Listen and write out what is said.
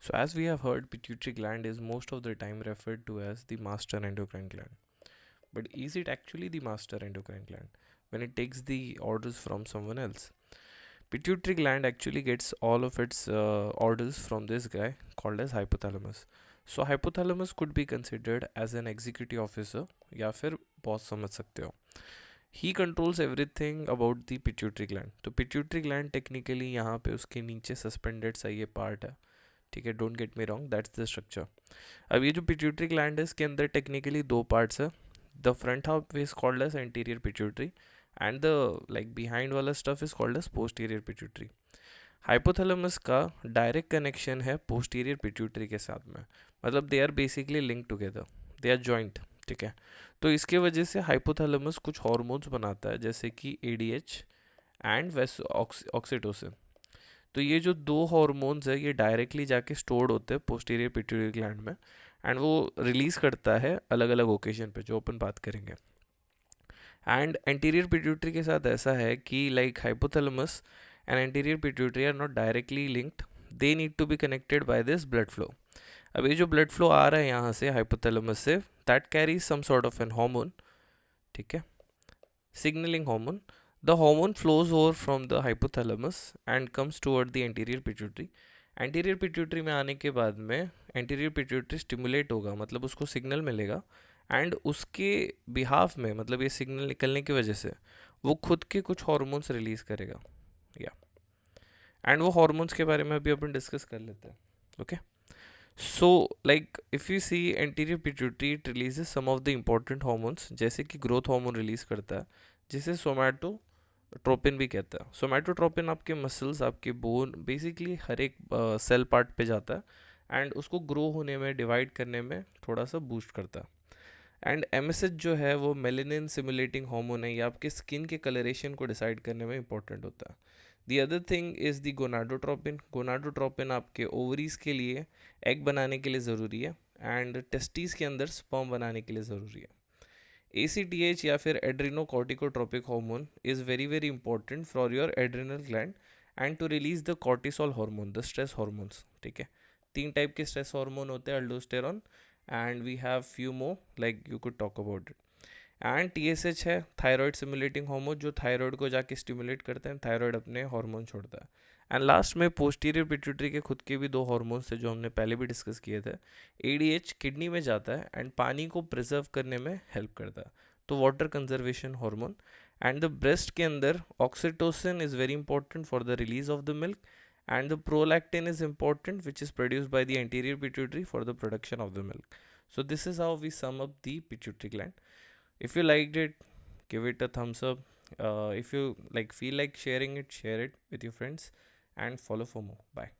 So as we have heard, pituitary gland is most of the time referred to as the master endocrine gland. But is it actually the master endocrine gland when it takes the orders from someone else? Pituitary gland actually gets all of its orders from this guy called as hypothalamus. So hypothalamus could be considered as an executive officer या फिर boss समझ सकते हो. He controls everything about the pituitary gland. तो pituitary gland technically यहाँ पे उसके नीचे suspended सा ये part है. ठीक है, don't get me wrong, that's the structure. अब ये जो पिट्यूटरी ग्लैंड है इसके अंदर टेक्निकली दो पार्ट्स है. The front half is called as anterior pituitary and the like behind वाला stuff is called as posterior pituitary. Hypothalamus का डायरेक्ट कनेक्शन है पोस्टीरियर पिट्यूटरी के साथ में, मतलब they are basically link together, they are joint. ठीक है, तो इसके वजह से हाइपोथैलेमस कुछ हार्मोन्स बनाता है जैसे कि एडीएच एंड ऑक्सीटोसिन. तो ये जो दो हॉर्मोन्स है ये डायरेक्टली जाके स्टोर्ड होते हैं पोस्टीरियर पिट्यूटरी ग्लैंड में एंड वो रिलीज करता है अलग अलग ओकेजन पे जो अपन बात करेंगे. एंड एंटीरियर पिट्यूटरी के साथ ऐसा है कि like hypothalamus and anterior pituitary are not directly linked, they need to be connected by this blood flow. अब ये जो ब्लड फ्लो आ रहा है यहाँ से हाइपोथैलेमस से, that carries some sort of an hormone. ठीक है, signaling hormone. The hormone flows over from the hypothalamus and comes toward the anterior pituitary. Anterior pituitary में आने के बाद में एंटीरियर पिट्यूटरी स्टिमुलेट होगा, मतलब उसको सिग्नल मिलेगा एंड उसके बिहाफ में, मतलब ये सिग्नल निकलने की वजह से वो खुद के कुछ हार्मोन्स रिलीज करेगा. या एंड वो हार्मोन्स के बारे में अभी अपन डिस्कस कर लेते हैं. Okay, so like if you see anterior pituitary it releases some of the important hormones जैसे कि ग्रोथ हार्मोन रिलीज करता है जिसे सोमैटोट्रोपिन भी कहता है. सोमैटोट्रोपिन आपके मसल्स, आपके बोन, बेसिकली हर एक सेल पार्ट पे जाता है एंड उसको ग्रो होने में, डिवाइड करने में थोड़ा सा बूस्ट करता है. एंड एमएसएच जो है वो मेलेनिन सिमुलेटिंग हार्मोन है, ये आपके स्किन के कलरेशन को डिसाइड करने में इंपॉर्टेंट होता है. The other thing is the gonadotropin. Gonadotropin आपके ओवरीज के लिए एग बनाने के लिए ज़रूरी है एंड टेस्टीज के अंदर स्पर्म बनाने के लिए ज़रूरी है. ACTH या फिर adrenocorticotropic hormone is very very important for your adrenal gland and to release the cortisol hormone, the stress hormones. ठीक है, तीन टाइप के स्ट्रेस हार्मोन होते हैं, aldosterone and we have few more like you could talk about it. And TSH है thyroid simulating hormone, जो thyroid को जाके स्टिमुलेट करते हैं, थायराइड अपने हार्मोन छोड़ता है. एंड लास्ट में पोस्टीरियर पिट्यूटरी के खुद के भी दो हार्मोन्स थे जो हमने पहले भी डिस्कस किए थे. ADH किडनी में जाता है एंड पानी को प्रिजर्व करने में हेल्प करता है, तो water conservation hormone. And the breast के अंदर oxytocin is very important for the release of the milk and the prolactin is important which is produced by the anterior pituitary for the production of the milk. So this is how we sum up the pituitary gland. If you liked it, give it a thumbs up. If you like feel like sharing it, share it with your friends and follow for more. Bye.